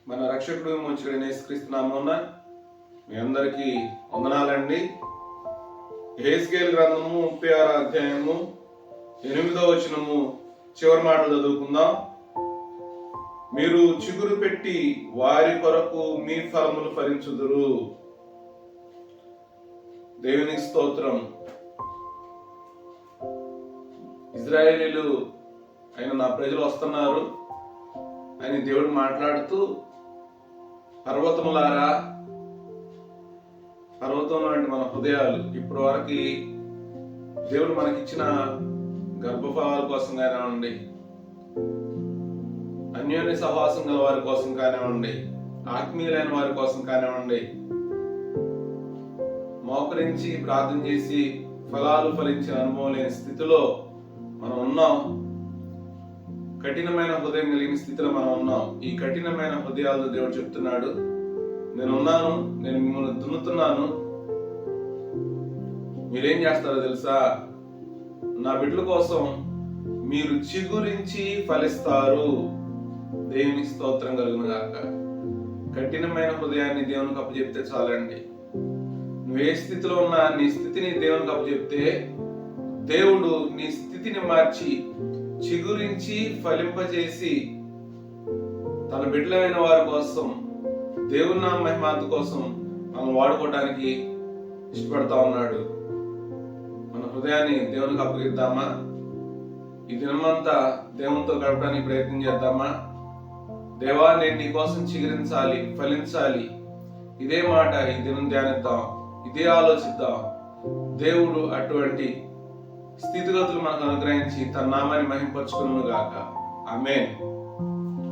మన రక్షకుడు విమోచకుడైన యేసుక్రీస్తు నామమున మీ అందరికీ వందనాలండి. యెహెజ్కేలు గ్రంథము 36వ అధ్యాయము 8వ వచనము చివరి మాటలు చదువుకుందాం. మీరు చిగురు పెట్టి వారి కొరకు మీ ఫలములు ఫలించుదురు. దేవునికి స్తోత్రం. ఇజ్రాయేలీలు అయిన నా ప్రజలు వస్తున్నారు అని దేవుడు మాట్లాడుతూ, పర్వతములారా, పర్వతం లాంటి మన హృదయాలు ఇప్పటి వరకు దేవుడు మనకిచ్చిన గర్భఫలాల కోసం కానివ్వండి, అన్యోన్య సహవాసం గల వారి కోసం కానివ్వండి, ఆత్మీయులైన వారి కోసం కానివ్వండి, మోకరించి ప్రార్థన చేసి ఫలాలు ఫలించిన అనుభవం లేని స్థితిలో మనం ఉన్నాం. కఠినమైన హృదయం కలిగిన స్థితిలో మనం ఉన్నాం. ఈ కఠినమైన హృదయాలతో దేవుడు చెప్తున్నాడు, నేనున్నాను, నేను మిమ్మల్ని దున్నుతున్నాను. మీరేం చేస్తారో తెలుసా? నా బిడ్డల కోసం మీరు చిగురించి ఫలిస్తారు. దేవునికి స్తోత్రం కలుగును గాక. కఠినమైన హృదయాన్ని దేవునికి అప్పచెప్తే చాలండి. నువ్వు ఏ స్థితిలో ఉన్నా నీ స్థితిని దేవునికి అప్పచెప్తే దేవుడు నీ స్థితిని మార్చి చిగురించి ఫలింపజేసి తన బిడ్డలైన వారి కోసం, దేవుని నామ మహిమార్థం కోసం మనం వాడుకోవడానికి ఇష్టపడతా ఉన్నాడు. మన హృదయాన్ని దేవునికి అప్పగిద్దామా? ఈ దినమంతా దేవునితో గడపడానికి ప్రయత్నం చేద్దామా? దేవా, నేను నీ కోసం చిగురించాలి, ఫలించాలి. ఇదే మాట ఈ దినం ధ్యానిద్దాం, ఇదే ఆలోచిద్దాం. దేవుడు అటువంటి స్థితిగతులు మనకు అనుగ్రహించి తన నామాన్ని మహింపరచుకును గాక. ఆమేన్.